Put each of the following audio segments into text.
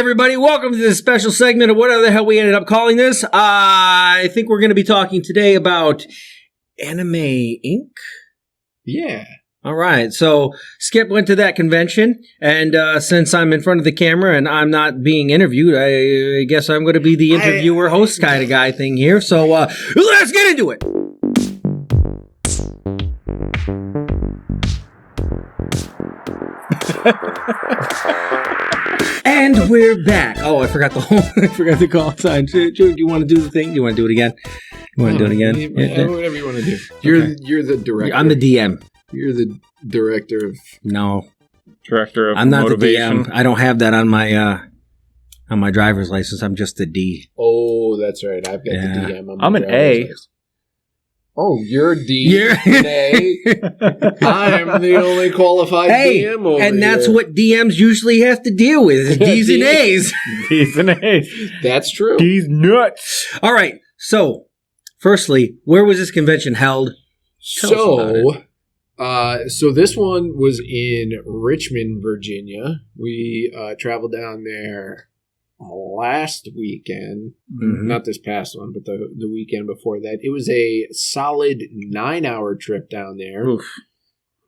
everybody, welcome to this special segment of whatever the hell we ended up calling this. I think we're going to be talking today about Anime Inc. Yeah. All right, so Skip went to that convention, and since I'm in front of the camera and I'm not being interviewed, I guess I'm going to be the interviewer host kind of guy thing here, so let's get into it. And we're back. Oh, I forgot the call sign. Do you want to do the thing? Do you want to do it again? You want to do it again? Whatever you want to do. You're the director. I'm the DM. You're the director of... No. Director of I'm not motivation. the DM. I don't have that on my driver's license. I'm just the D. Oh, that's right. I've got the DM on my I'm an A. license. Oh, you're D. You're an A. I'm the only qualified DM over and that's here. what DMs usually have to deal with, is D's and A's. D's and A's. That's true. D's nuts. All right. So, firstly, where was this convention held? So this one was in Richmond, Virginia. We traveled down there last weekend. Mm-hmm. Not this past one, but the weekend before that. It was a solid 9-hour trip down there. Oof.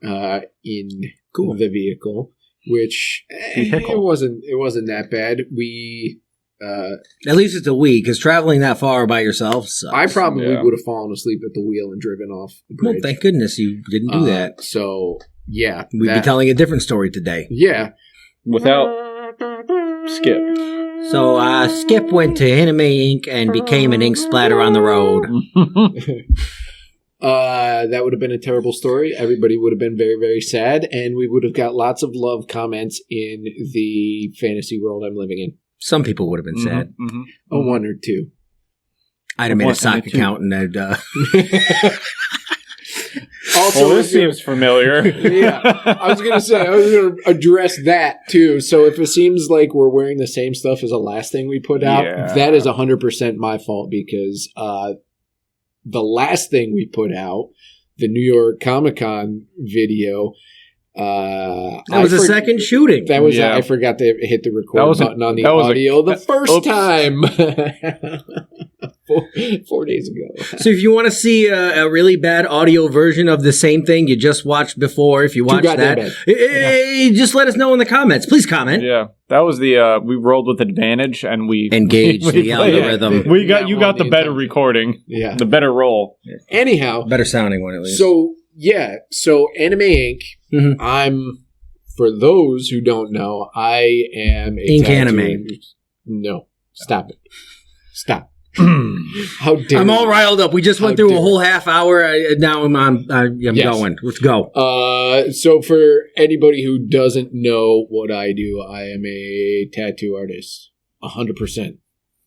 In Cool. the vehicle, which it wasn't that bad. We At least it's a week, because traveling that far by yourself sucks. I probably would have fallen asleep at the wheel and driven off the bridge. Well, thank goodness you didn't do that. So yeah, We'd be telling a different story today. Yeah, Without Skip. So Skip went to Anime Inc. and became an ink splatter on the road. that would have been a terrible story. Everybody would have been very, very sad, and we would have got lots of love comments in the fantasy world I'm living in. Some people would have been sad. Mm-hmm. One or two. I'd have made a sock account and I'd... Also, this seems familiar. Yeah, I was going to address that too. So if it seems like we're wearing the same stuff as the last thing we put out, that is 100% my fault, because the last thing we put out, the New York Comic-Con video, that was a second shooting. That was I forgot to hit the record button on the audio the first time. 4 days ago. So if you want to see a really bad audio version of the same thing you just watched before, if you watched that, just let us know in the comments. Please comment. Yeah, that was the we rolled with advantage and we engaged the algorithm. You got the better recording. Yeah, the better roll. Anyhow, better sounding one at least. So Anime Inc. Mm-hmm. I'm, for those who don't know, I am a Ink Anime. No, stop it. Stop. How dare I'm all riled up. We just went through a whole half hour. Now I'm going. Let's go. So for anybody who doesn't know what I do, I am a tattoo artist. 100%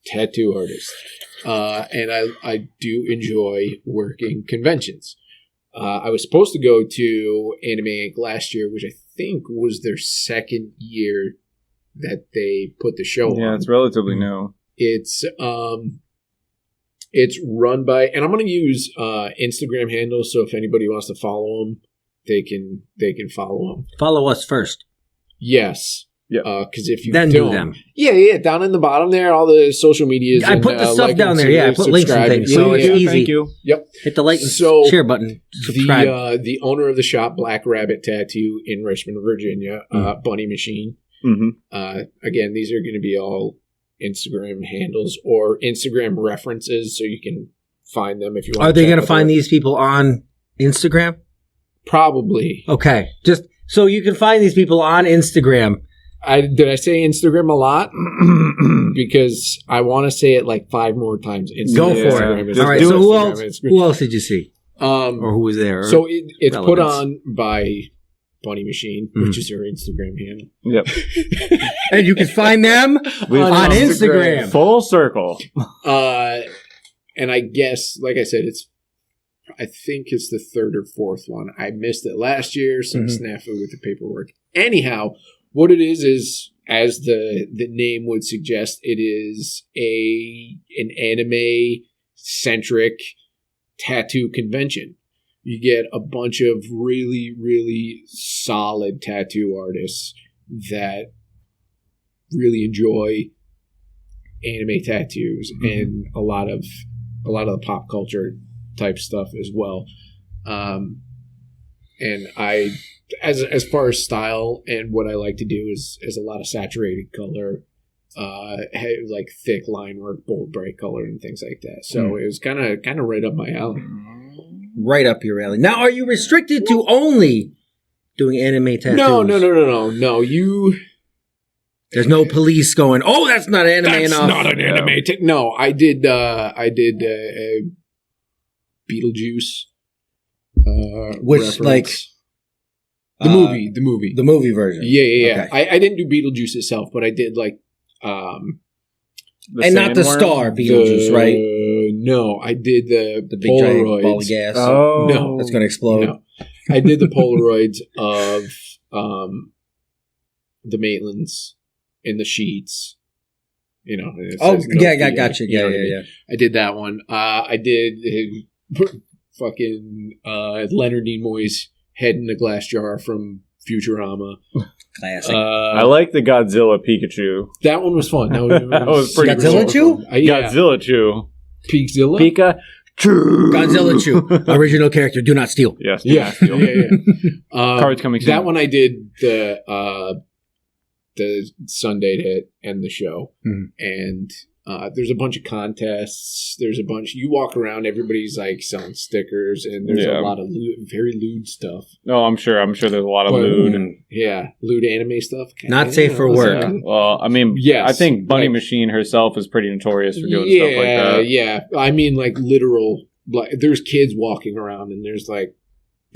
tattoo artist. And I do enjoy working conventions. I was supposed to go to Anime Inc. last year, which I think was their second year that they put the show on. Yeah, it's relatively new. It's run by, and I'm going to use Instagram handles, so if anybody wants to follow them, they can follow them. Follow us first. Yes. Yeah. Because if you then don't, do them. Yeah, down in the bottom there, all the social medias. I put the stuff down there. Yeah, I put links and things, so it's easy. Thank you. Yep. Hit the like and share button. Subscribe. The owner of the shop, Black Rabbit Tattoo in Richmond, Virginia, Bunny Machine. Mm-hmm. Again, these are going to be all Instagram handles or Instagram references, so you can find them if you want. Are they going to find these people on Instagram? Probably. Okay, just so you can find these people on Instagram. Did I say Instagram a lot? Because I want to say it like 5 more times. Go for it. All right. So who else did you see? Or who was there? So it's put on by Bunny Machine, which is their Instagram handle. Yep. And you can find them on Instagram. Full circle. And I guess, like I said, I think it's the 3rd or 4th one. I missed it last year, some snafu with the paperwork. Anyhow, what it is as the name would suggest, it is an anime-centric tattoo convention. You get a bunch of really, really solid tattoo artists that really enjoy anime tattoos and a lot of the pop culture type stuff as well. And I, as far as style and what I like to do is a lot of saturated color, like thick line work, bold, bright color, and things like that. So it was kind of right up my alley. Right up your alley. Now, are you restricted to only doing anime tattoos? No. There's no police going, oh, that's not anime That's enough. not an anime. No, I did Beetlejuice. Which, reference. like... The movie. The movie version. Yeah. Okay. I didn't do Beetlejuice itself, but I did like... and not the star Beetlejuice, right? No, I did the big giant Polaroids. ball of gas. Oh. No. That's going to explode. No. I did the Polaroids of the Maitlands in the sheets. You know. Oh, yeah, I got you. Yeah. I did that one. I did fucking Leonard Nimoy's head in a glass jar from Futurama. Classic. I like the Godzilla Pikachu. That one was fun. That was pretty Godzilla cool. Chew? Yeah. Godzilla Chew. Peakzilla? Pikachu. Godzilla Chew. Original character. Do not steal. Yes. Yeah. Cards coming soon. That one I did the Sunday to end the show. And there's a bunch of contests. There's a bunch. You walk around, everybody's like selling stickers, and there's a lot of very lewd stuff. Oh, I'm sure there's a lot of lewd and lewd anime stuff. Not safe for work. Yeah. Well, I mean, yes, I think Bunny Machine herself is pretty notorious for doing stuff like that. Yeah. I mean, like literal. Like, there's kids walking around, and there's like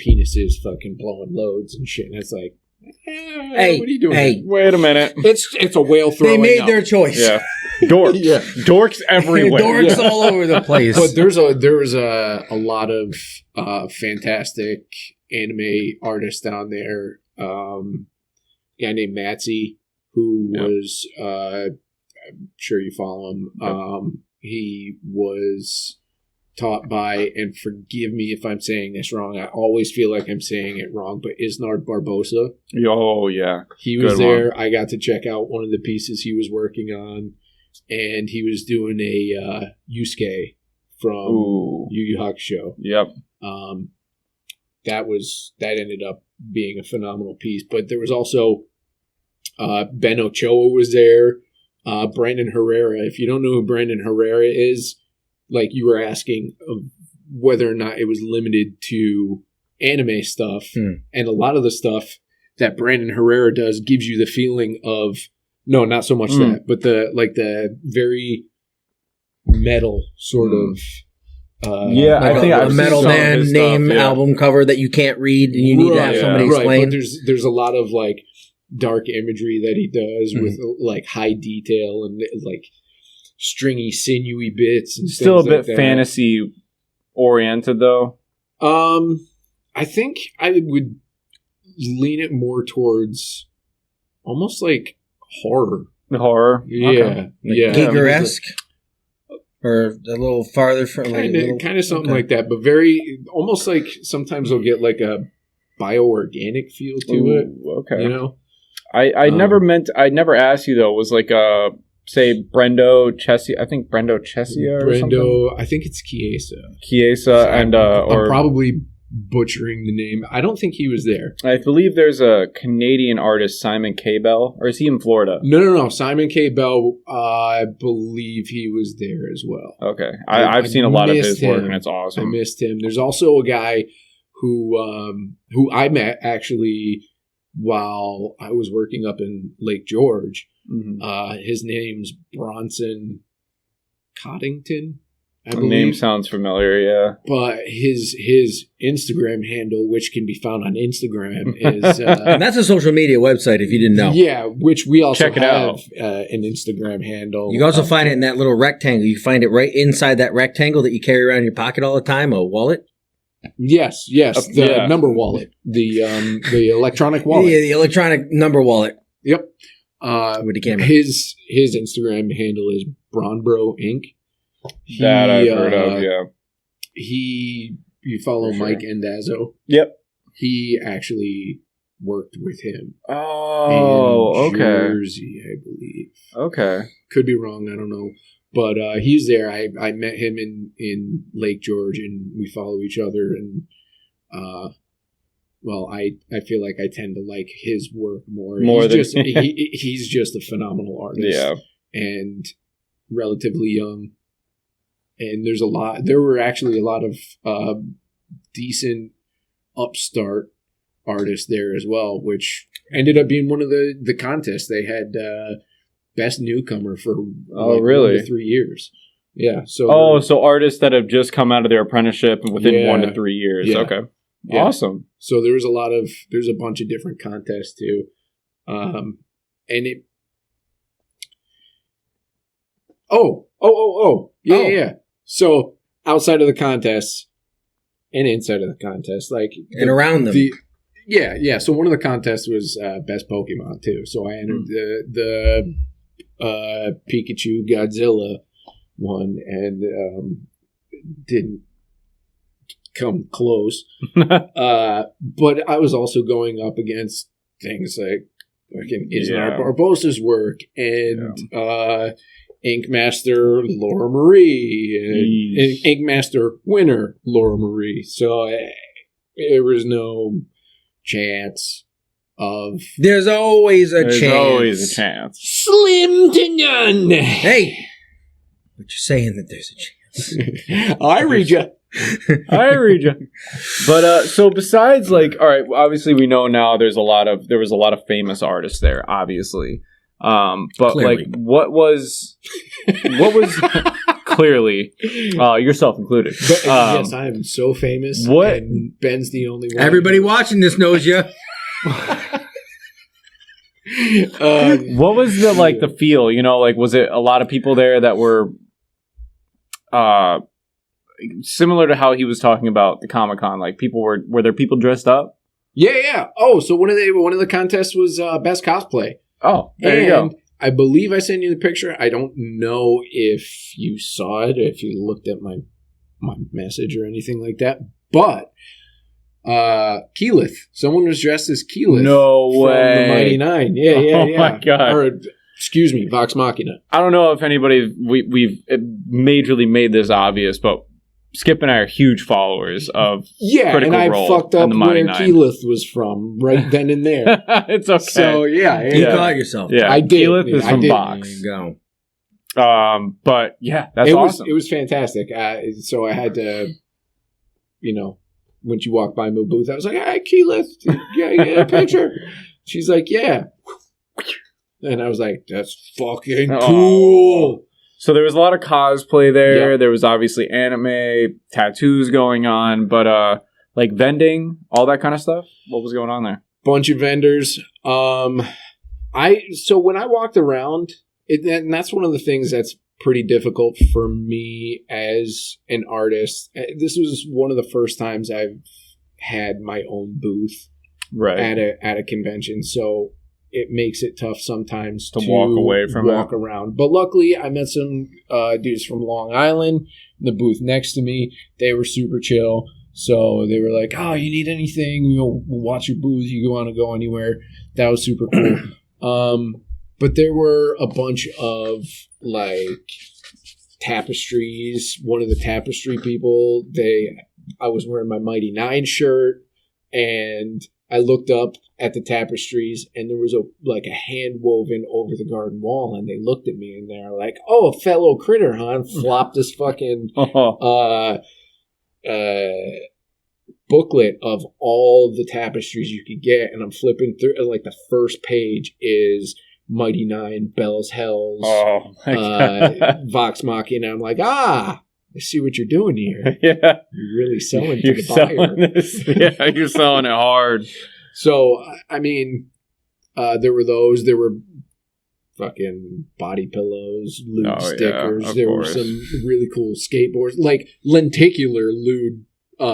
penises fucking blowing loads and shit, and it's like. Hey, what are you doing? Hey, wait a minute. It's a whale they throwing. made their choice. Yeah, dorks, dorks everywhere. Dorks all over the place. But there was a lot of fantastic anime artists down there. A guy named Matsy, who was I'm sure you follow him. He was taught by, and forgive me if I'm saying this wrong, I always feel like I'm saying it wrong, but Isnard Barbosa. Oh, yeah. He was Good there. one. I got to check out one of the pieces he was working on, and he was doing a Yusuke from Yu Yu Hakusho. Yep. That ended up being a phenomenal piece. But there was also Ben Ochoa was there, Brandon Herrera. If you don't know who Brandon Herrera is, like you were asking whether or not it was limited to anime stuff, and a lot of the stuff that Brandon Herrera does gives you the feeling of no, not so much that, but the very metal sort of. I think a I've metal seen some of band his name stuff, album cover that you can't read and you need to have somebody explain. But there's a lot of like dark imagery that he does with like high detail and like stringy, sinewy bits and still a things bit like that. fantasy oriented though. I think I would lean it more towards almost like horror. Horror, Yeah. Giger-esque, or a little farther from kind of something like that, but very almost like sometimes they'll get like a bioorganic feel to it. Okay, you know. I never asked you though. Was like say Brendo Chesia. I think Brendo Chesia or something. I think it's Chiesa. And I'm probably butchering the name. I don't think he was there. I believe there's a Canadian artist, Simon K. Bell, or is he in Florida? No. Simon K. Bell, I believe he was there as well. Okay. I've seen a lot of his work, him. and it's awesome. I missed him. There's also a guy who I met actually while I was working up in Lake George. Mm-hmm. His name's Bronson Coddington. I The believe. name sounds familiar, yeah. But his Instagram handle, which can be found on Instagram, is and that's a social media website if you didn't know. Yeah, which we also Check it have out. An Instagram handle. You can also find it in that little rectangle. You find it right inside that rectangle that you carry around in your pocket all the time, a wallet. Yes, the number wallet, the electronic wallet. Yeah, the electronic number wallet. Yep. With the camera. His Instagram handle is Bronbro Inc. That I've heard of, yeah. You follow Mike Endazzo? Yep. He actually worked with him. Oh, in okay. Jersey, I believe. Okay. Could be wrong. I don't know. But he's there. I met him in Lake George, and we follow each other. And I feel like I tend to like his work more. He's just a phenomenal artist. Yeah. And relatively young. And there were actually a lot of decent upstart artists there as well, which ended up being one of the contests. They had best newcomer for really 1 to 3 years. Yeah. So artists that have just come out of their apprenticeship within 1 to 3 years. Yeah. Okay. Yeah. Awesome. So there's a bunch of different contests too. And it Yeah. So outside of the contests and inside of the contest, and around them. So one of the contests was best Pokemon too. So I entered the Pikachu Godzilla one and didn't come close. But I was also going up against things like Isnar Barbosa's work and Ink Master Laura Marie and Ink Master winner Laura Marie. So there was no chance of... There's always a chance. Slim to none. Hey, but you're saying that there's a chance. I read you. But so besides, all right, obviously we know now there was a lot of famous artists there, obviously. But clearly. What was clearly, yourself included. Yes, I am so famous. And Ben's the only one. Everybody watching this knows you. What was the feel? Was it a lot of people there that were similar to how he was talking about the Comic-Con? Like people were there people dressed up? Yeah. Oh, so one of the contests was best cosplay. Oh, there you go. I believe I sent you the picture. I don't know if you saw it, if you looked at my message or anything like that. But Keyleth, someone was dressed as Keyleth. No way. From the Mighty Nine. Yeah. Oh my God. Or, excuse me, Vox Machina. I don't know if anybody we've majorly made this obvious, but Skip and I are huge followers of Critical and I Role fucked up and the where Mighty Nine. Keyleth was from right then and there. It's okay. So You caught yourself. Yeah, I did. Keyleth is from Vox. There you go. But yeah, that's awesome. It was fantastic. So I had to, when she walked by my booth, I was like, "Hey, Keyleth, get a picture." She's like, "Yeah," and I was like, "That's fucking cool." So there was a lot of cosplay there. Yep. There was obviously anime, tattoos going on, but vending, all that kind of stuff. What was going on there? Bunch of vendors. So when I walked around, and that's one of the things that's pretty difficult for me as an artist. This was one of the first times I've had my own booth at a convention. So it makes it tough sometimes to walk away from walk around. But luckily, I met some dudes from Long Island in the booth next to me. They were super chill. So they were like, "Oh, you need anything? We'll watch your booth. You want to go anywhere." That was super cool. But there were a bunch of tapestries. One of the tapestry people, I was wearing my Mighty Nine shirt, and I looked up at the tapestries, and there was a hand woven over the garden wall, and they looked at me, and they're like, "Oh, a fellow critter, huh?" And flopped this fucking booklet of all the tapestries you could get, and I'm flipping through, the first page is Mighty Nine, Bell's Hells, Vox Machina, and I'm like, I see what you're doing here. Yeah. You're really selling to the buyer. Yeah, you're selling it hard. So, I mean, there were those. There were fucking body pillows, lewd stickers. Yeah, there were some really cool skateboards, lenticular lewd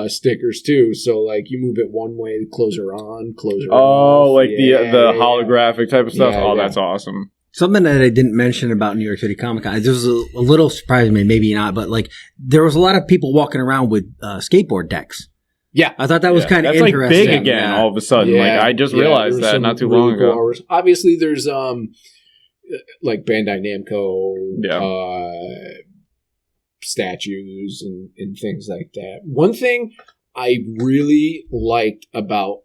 stickers too. So, you move it one way, the clothes are on, clothes are off. The holographic type of stuff. That's awesome. Something that I didn't mention about New York City Comic Con, this was a little surprising me, maybe not, but there was a lot of people walking around with skateboard decks. Yeah. I thought that was kind of interesting. That's big again all of a sudden. I just realized that not too long ago. Obviously, there's like Bandai Namco Yeah. statues and things like that. One thing I really liked about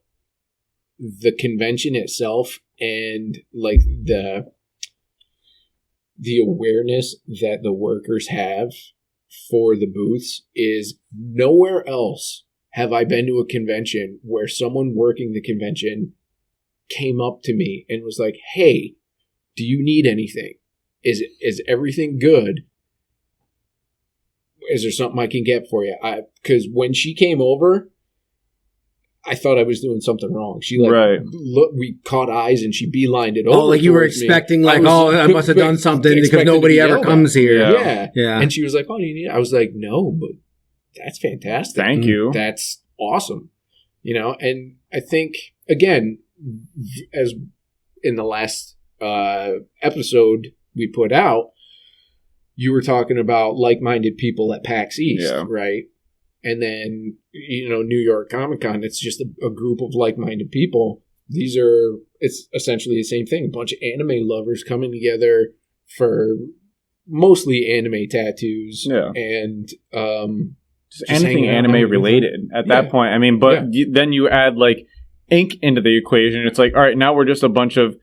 the convention itself and like the awareness that the workers have for the booths is nowhere else have I been to a convention where someone working the convention came up to me and was like, "Hey, do you need anything? Is everything good? Is there something I can get for you?" Because when she came over, I thought I was doing something wrong. She look, we caught eyes and she beelined it over. Oh, like you were expecting, like, I must have done something because nobody ever comes here. Yeah. And she was like, "Oh, do you need it?" I was like, "No, but that's fantastic. Thank you. That's awesome." You know, and I think, again, as in the last episode we put out, you were talking about like-minded people at PAX East, right? And then, you know, New York Comic Con, it's just a group of like-minded people. It's essentially the same thing. A bunch of anime lovers coming together for mostly anime tattoos. Yeah. And just anything anime related at that point. I mean, but then you add like ink into the equation. It's like, all right, now we're just a bunch of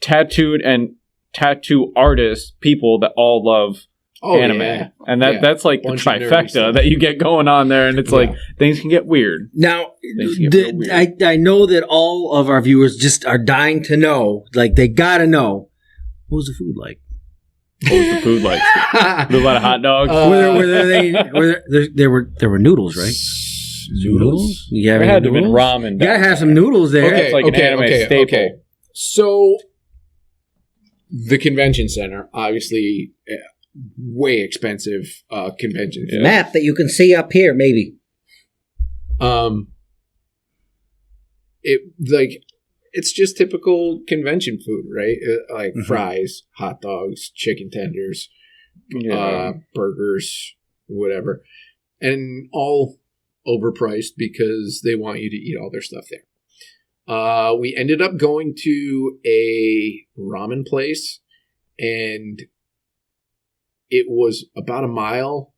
tattooed and tattoo artists, people that all love anime. Yeah. And that's like the trifecta that you get going on there. And it's like, things can get weird. Now, I know that all of our viewers just are dying to know, like, they got to know, what was the food like? What was the food like? A lot of hot dogs? There were noodles, right? Noodles? Yeah, there had to have been ramen. You got to have some noodles there. It's like an anime staple. Okay. So, the convention center, obviously, way expensive convention. Yeah. Map that you can see up here, maybe. It's just typical convention food, right? Like fries, hot dogs, chicken tenders, burgers, whatever, and all overpriced because they want you to eat all their stuff there. We ended up going to a ramen place, and it was about a mile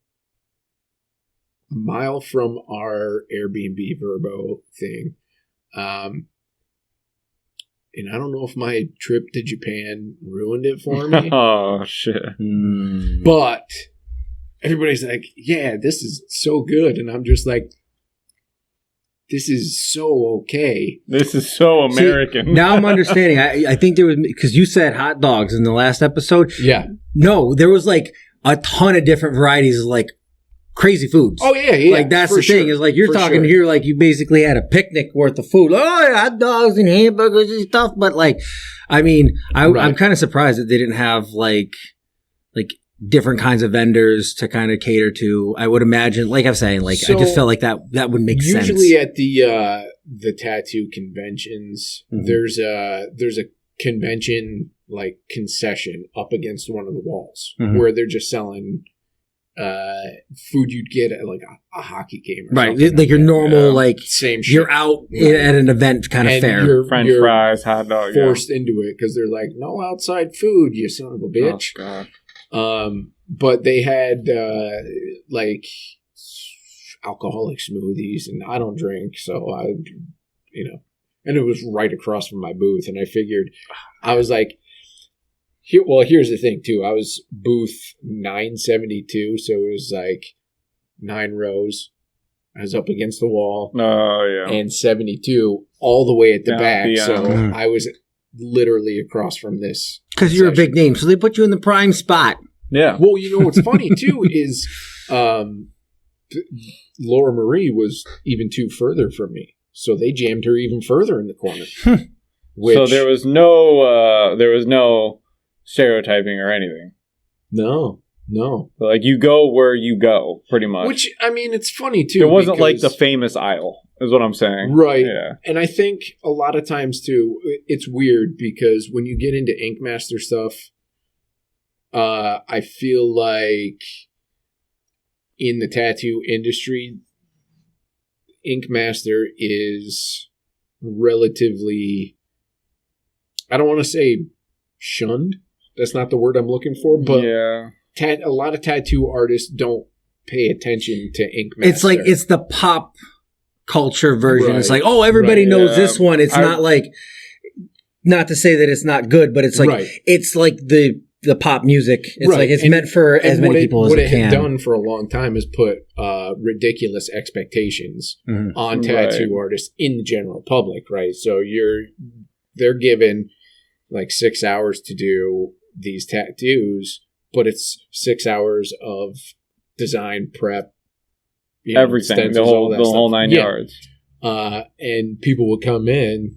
from our Airbnb Verbo thing. And I don't know if my trip to Japan ruined it for me. Oh, shit. But everybody's like, "Yeah, this is so good." And I'm just like, this is so okay. This is so American. See, now I'm understanding. I think there was, because you said hot dogs in the last episode. Yeah. No, there was like a ton of different varieties of like crazy foods. Oh, yeah. Like, that's the thing. Is like, you're talking here like you basically had a picnic worth of food. Oh, hot dogs and hamburgers and stuff. But like, I mean, I'm kind of surprised that they didn't have like different kinds of vendors to kind of cater to. I would imagine, like I'm saying, like, I just felt like that would make sense. Usually at the tattoo conventions, there's a convention like concession up against one of the walls where they're just selling food you'd get at like a hockey game or something. Like your normal like same shit. You're out at an event kind of fair. French fries, hot dog, forced into it because they're like, "No outside food, you son of a bitch." Oh, God. But they had like alcoholic smoothies, and I don't drink, so and it was right across from my booth, and I figured, I was like, here's the thing too. I was booth 972, so it was like 9 rows. I was up against the wall. Oh, yeah. And 72 all the way at the back, so I was literally across from this. Because you're a big name, so they put you in the prime spot. Yeah. Well, you know what's funny too is Laura Marie was even too further from me, so they jammed her even further in the corner. So there was no stereotyping or anything. No. Like, you go where you go, pretty much. Which, I mean, it's funny too. It wasn't like the famous aisle, is what I'm saying. Right. Yeah. And I think a lot of times too, it's weird because when you get into Ink Master stuff, I feel like in the tattoo industry, Ink Master is relatively, I don't want to say shunned, That's not the word I'm looking for, but yeah. a lot of tattoo artists don't pay attention to Ink Master. It's the pop culture version. Right. It's like, oh, everybody knows this one. It's not like, not to say that it's not good, but it's like it's like the pop music. It's like it's meant for as many people as it can. What it had done for a long time is put ridiculous expectations on tattoo artists in the general public, right? So they're given like 6 hours to do these tattoos, but it's 6 hours of design prep, everything, the whole 9 yards. And people will come in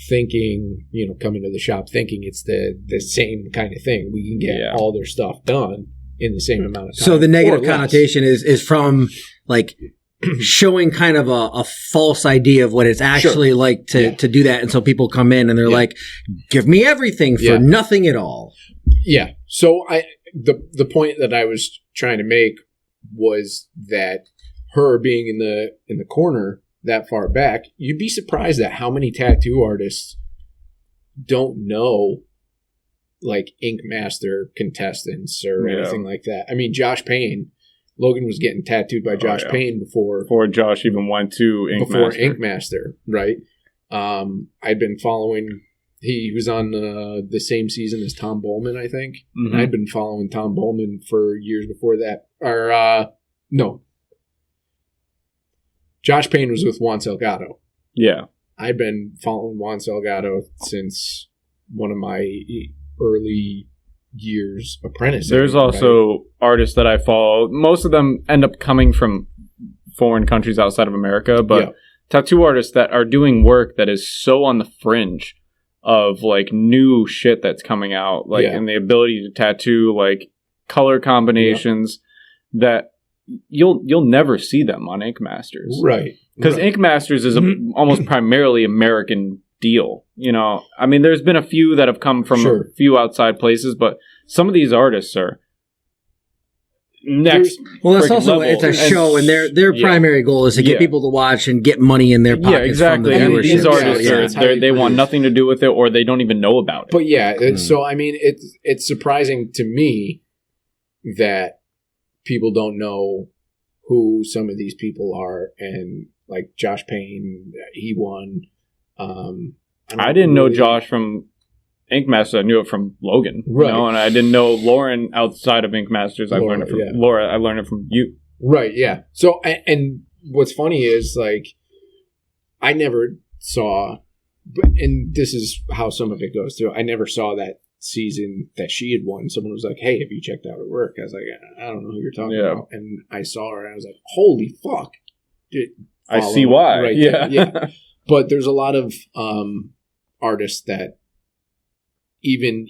thinking, come into the shop thinking it's the same kind of thing. We can get all their stuff done in the same amount of time. So the negative connotation is from like showing kind of a false idea of what it's actually like to do that. And so people come in and they're like, give me everything for nothing at all. Yeah. So the point that I was trying to make was that her being in the corner that far back, you'd be surprised at how many tattoo artists don't know like Ink Master contestants or anything like that. I mean, Josh Payne, Logan was getting tattooed by Josh Payne before Josh even went to Ink Master, right? I'd been following. He was on the same season as Tom Bowman, I think. Mm-hmm. I'd been following Tom Bowman for years before that. No. Josh Payne was with Juan Salgado. Yeah. I've been following Juan Salgado since one of my early years apprentice. There's also artists that I follow. Most of them end up coming from foreign countries outside of America, but tattoo artists that are doing work that is so on the fringe of like new shit that's coming out, like and the ability to tattoo like color combinations that you'll never see them on Ink Masters, right? Because Ink Masters is almost primarily American deal. I mean, there's been a few that have come from a few outside places, but some of these artists are next. Well, it's also it's a show, and their primary goal is to get people to watch and get money in their pockets. Yeah, exactly. From the viewership. These artists they want nothing to do with it, or they don't even know about it. But so I mean, it's surprising to me that people don't know who some of these people are, and like Josh Payne, he won. I didn't know Josh from Ink Masters. I knew it from Logan, right? And I didn't know Lauren outside of Ink Masters. I learned it from Laura. I learned it from you, right? Yeah. So, and what's funny is like I never saw, and this is how some of it goes through. I never saw that season that she had won. Someone was like, "Hey, have you checked out her work?" I was like, "I don't know who you're talking about." And I saw her, and I was like, "Holy fuck!" I see why. Right yeah. But there's a lot of artists that even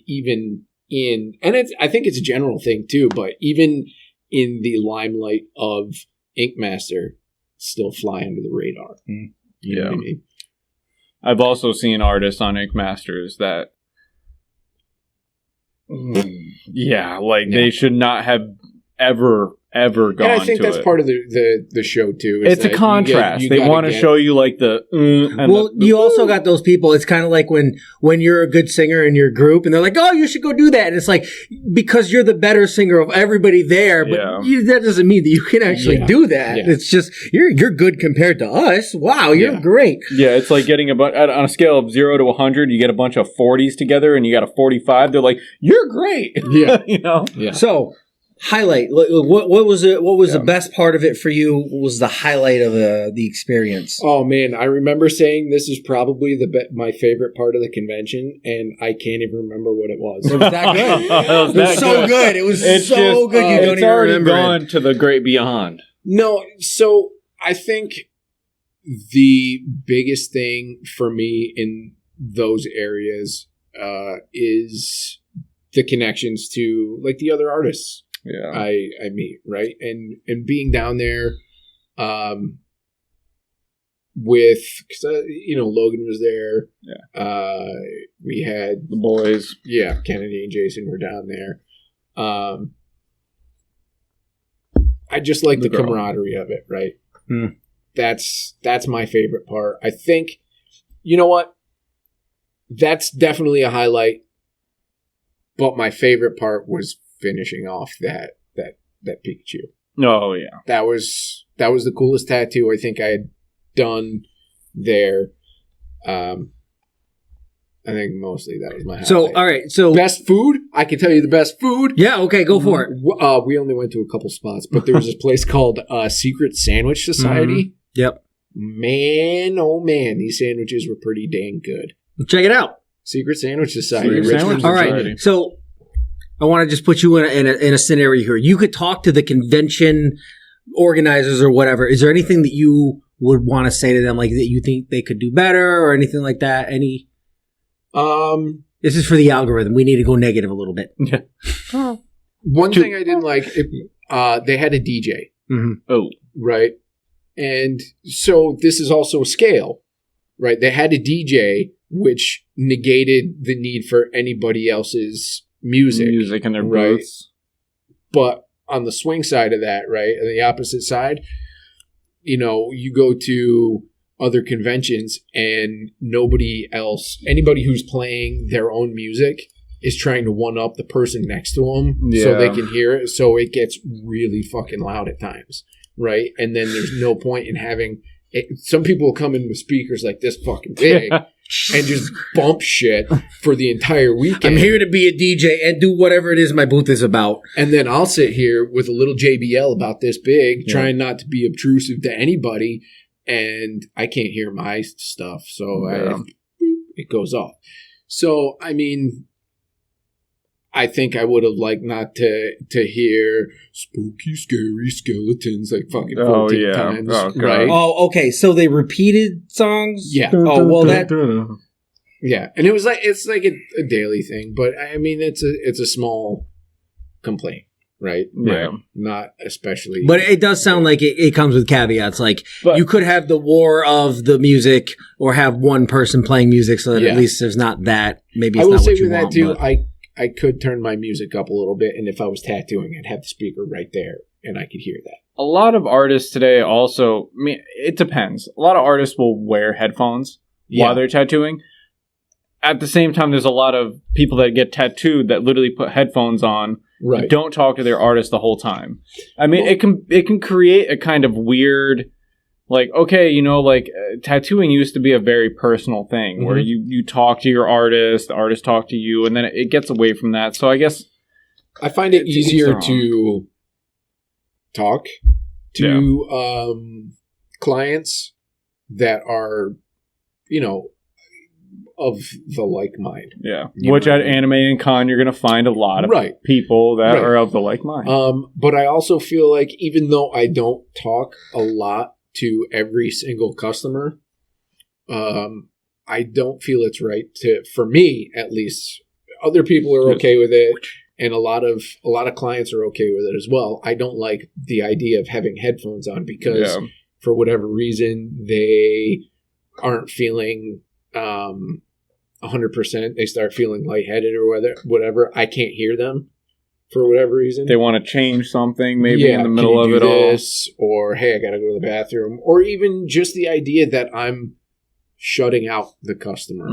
in, and I think it's a general thing too, but even in the limelight of Ink Master, still fly under the radar. You know what I mean? I've also seen artists on Ink Masters that they should not have ever gone to it. And I think that's part of the show too. It's a contrast. They want to show you like the you also got those people. It's kind of like when you're a good singer in your group and they're like, "Oh, you should go do that." And it's like, because you're the better singer of everybody there, but that doesn't mean that you can actually do that. It's just you're good compared to us. Wow, you're great. Yeah, it's like getting on a scale of 0 to 100, you get a bunch of 40s together and you got a 45. They're like, "You're great." Yeah. Yeah. So, highlight. What was it? What was the best part of it for you? What was the highlight of the experience? Oh man, I remember saying this is probably my favorite part of the convention, and I can't even remember what it was. It was that good. It was so good. It was so good. You don't even remember. It's already gone to the great beyond. No, so I think the biggest thing for me in those areas is the connections to like the other artists. Yeah, I meet, right, and being down there, with because Logan was there. Yeah, we had the boys. Yeah, Kennedy and Jason were down there. I just like the camaraderie of it, right? That's my favorite part. I think, you know what? That's definitely a highlight. But my favorite part was finishing off that Pikachu. Oh yeah, that was the coolest tattoo I think I had done there. I think mostly that was my highlight. So, all right. So, best food? I can tell you the best food. Yeah, okay, go for it. We only went to a couple spots, but there was this place called Secret Sandwich Society. Yep. Man, oh man, these sandwiches were pretty dang good. Check it out. Secret Sandwich Society. Secret Sandwich All right. So, I want to just put you in a scenario here. You could talk to the convention organizers or whatever. Is there anything that you would want to say to them, like that you think they could do better or anything like that? Any? This is for the algorithm. We need to go negative a little bit. One thing I didn't like, they had a DJ. Mm-hmm. Oh, right. And so this is also a scale, right? They had a DJ, which negated the need for anybody else's music in their right? booths. But on the swing side of that, right, on the opposite side, you go to other conventions and anybody who's playing their own music is trying to one up the person next to them so they can hear it. So it gets really fucking loud at times, right? And then there's no point in having it. Some people will come in with speakers like this fucking big and just bump shit for the entire weekend. I'm here to be a DJ and do whatever it is my booth is about. And then I'll sit here with a little JBL about this big, trying not to be obtrusive to anybody, and I can't hear my stuff, so it goes off. So, I mean, I think I would have liked not to hear spooky, scary skeletons like fucking 14 times, right? Oh, okay. So they repeated songs? Yeah. Oh, well, yeah, and it's like a daily thing, but I mean, it's a small complaint. Right? Yeah. Not especially. But it does sound like it comes with caveats. Like, you could have the war of the music or have one person playing music so that at least there's not that. Maybe it's not what you want. I will say with that, too, I could turn my music up a little bit, and if I was tattooing, I'd have the speaker right there, and I could hear that. A lot of artists today also, I mean, it depends. A lot of artists will wear headphones while they're tattooing. At the same time, there's a lot of people that get tattooed that literally put headphones on. Right. Don't talk to their artist the whole time. I mean, it can create a kind of weird, like, okay, tattooing used to be a very personal thing where you talk to your artist, the artist talk to you, and then it gets away from that. So I guess I find it easier to talk to clients that are, of the like mind. Yeah. Which at Anime and Con, you're going to find a lot of people that are of the like mind. But I also feel like even though I don't talk a lot to every single customer, I don't feel it's right for me, at least. Other people are okay with it, and a lot of clients are okay with it as well. I don't like the idea of having headphones on because for whatever reason, they aren't feeling 100%. They start feeling lightheaded or whatever. I can't hear them for whatever reason. They want to change something maybe in the middle of it all. Or, hey, I got to go to the bathroom. Or even just the idea that I'm shutting out the customer.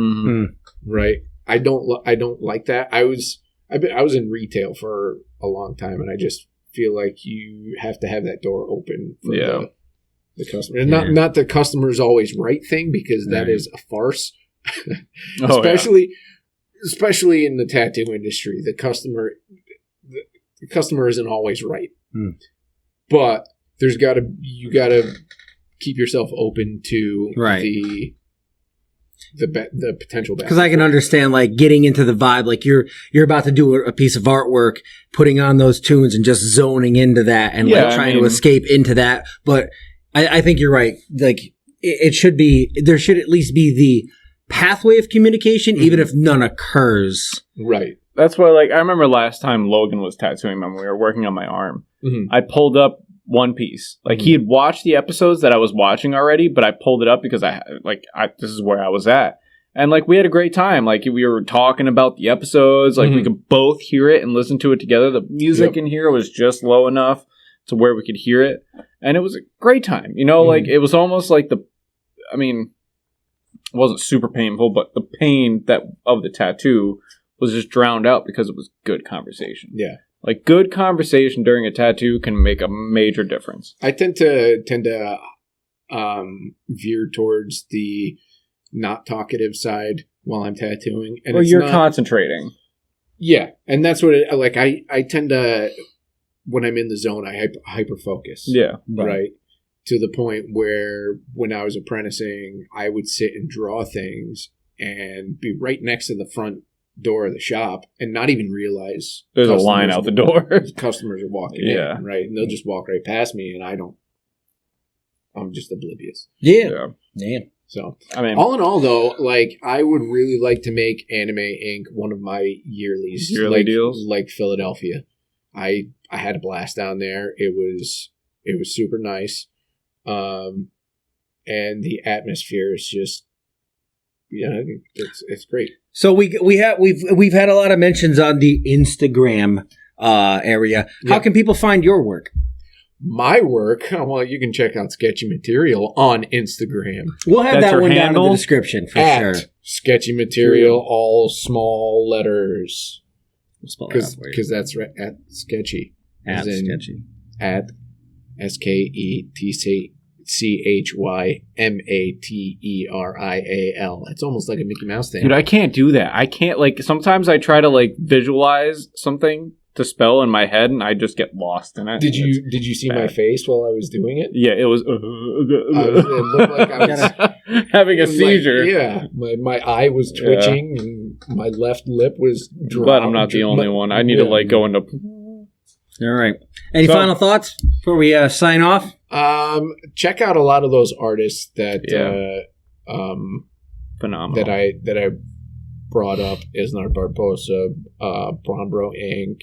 Right? I don't like that. I was in retail for a long time, and I just feel like you have to have that door open for the customer. And not the customer's always right thing, because that is a farce. Especially in the tattoo industry, the customer isn't always right. But you gotta keep yourself open to the potential bad. Because I can understand, like, getting into the vibe, like you're about to do a piece of artwork, putting on those tunes and just zoning into that and trying to escape into that. But I think you're right. Like, there should at least be the pathway of communication, even if none occurs. Right. That's why, like, I remember last time Logan was tattooing when we were working on my arm. I pulled up One Piece. Like, he had watched the episodes that I was watching already, but I pulled it up because this is where I was at. And, like, we had a great time. Like, we were talking about the episodes. Like, we could both hear it and listen to it together. The music in here was just low enough to where we could hear it. And it was a great time. Like, it was almost like it wasn't super painful, but the pain of the tattoo was just drowned out because it was good conversation. Yeah. Like, good conversation during a tattoo can make a major difference. I tend to veer towards the not talkative side while I'm tattooing. And Well, you're concentrating. Yeah, and that's what I tend to, when I'm in the zone, I hyper focus. Yeah. Right. To the point where when I was apprenticing, I would sit and draw things and be right next to the front door of the shop and not even realize there's a line out the door. Customers are walking in, right? And they'll just walk right past me, and I'm just oblivious. Yeah. So, I mean, all in all, though, like, I would really like to make Anime Inc. one of my yearly deals, like Philadelphia. I had a blast down there. It was super nice, and the atmosphere is just, it's great. So we've had a lot of mentions on the Instagram area. How can people find your work? My work, well, you can check out Sketchy Material on Instagram. We'll have That's that one handle? down in the description for sure. Sketchy Material, all small letters. We'll spell that out for you. Because that's right, at Sketchy. At Sketchy. At SKETCHYMATERIAL. It's almost like a Mickey Mouse thing. Dude, I can't do that. I can't, like, sometimes I try to, like, visualize something to spell in my head, and I just get lost in it. Did you see my face while I was doing it? Yeah, it was. It looked like I was having a seizure. My eye was twitching, and my left lip was dropped. But I'm not the only one. I need to, like, go into... All right. Any final thoughts before we sign off? Check out a lot of those artists that phenomenal that I brought up: Isnar Barbosa, Brombro Inc.,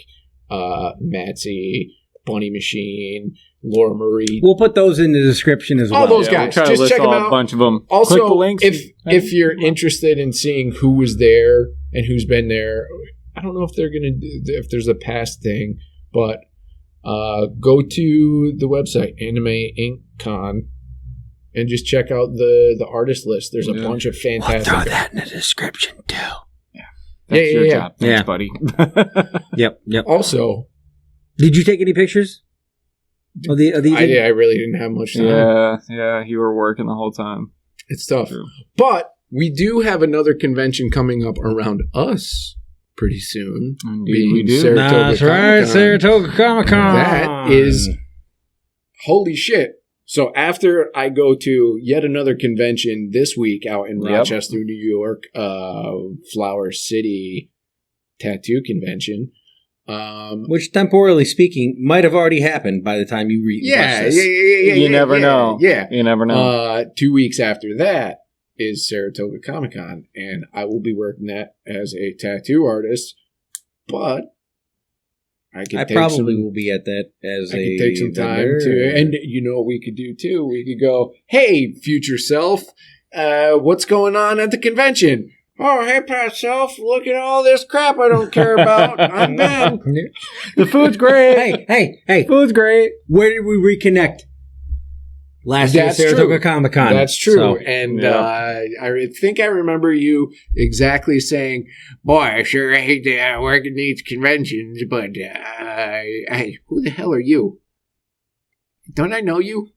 Matsy, Bunny Machine, Laura Marie. We'll put those in the description as well. All those guys. We'll just check them out. A bunch of them. Also, click the links. If you're interested in seeing who was there and who's been there, I don't know if they're gonna if there's a past thing, but go to the website Anime Inc. Con and just check out the artist list. There's a bunch of fantastic. We'll throw that in the description too. That's your job. Thanks, buddy. Yep. Also, did you take any pictures? I really didn't have much time. Yeah, you were working the whole time. It's tough. True. But we do have another convention coming up around us pretty soon. Indeed, we do. That's right, Saratoga Comic-Con. That is, holy shit. So after I go to yet another convention this week out in Rochester, New York, Flower City Tattoo Convention. Which, temporally speaking, might have already happened by the time you read this. You never know. Yeah. You never know. 2 weeks after that is Saratoga Comic-Con, and I will be working that as a tattoo artist, but I probably will be at that as I could take some time to, and you know what we could do too? We could go, hey, future self, what's going on at the convention? Oh, hey, past self, look at all this crap I don't care about. I'm Ben. The food's great. Hey. Food's great. Where did we reconnect? Last year, Saratoga Comic-Con. That's true. So, and I think I remember you exactly saying, boy, I sure hate to work at these conventions, but hey, who the hell are you? Don't I know you?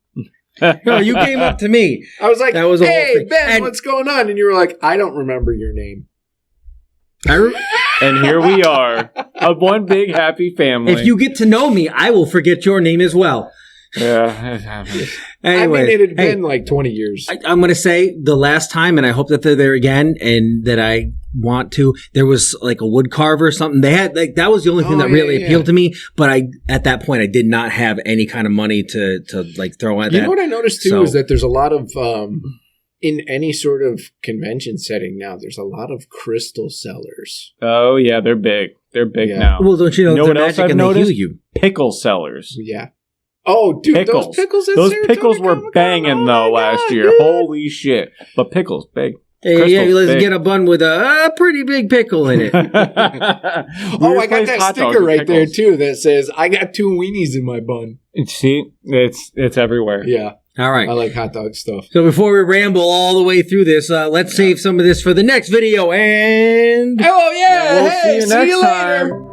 No, you came up to me. I was like, that was hey, Ben, what's going on? And you were like, I don't remember your name. And here we are, a one big happy family. If you get to know me, I will forget your name as well. Yeah, it happens. Anyway, I mean, it had been like 20 years. I'm going to say the last time, and I hope that they're there again, and that I want to. There was like a wood carver or something. They had that was the only thing that really appealed to me. But at that point, I did not have any kind of money to like throw at that. You know what I noticed too is that there's a lot of in any sort of convention setting now. There's a lot of crystal sellers. Oh yeah, they're big. They're big now. Well, don't you know what else I've noticed? You. Pickle sellers. Yeah. Oh, dude, those pickles were banging last year. Dude. Holy shit! But pickles, big. Yeah, let's get a bun with a pretty big pickle in it. I got that sticker right there too that says, "I got 2 weenies in my bun." See, it's everywhere. Yeah. All right. I like hot dog stuff. So before we ramble all the way through this, let's save some of this for the next video. And we'll see you next time.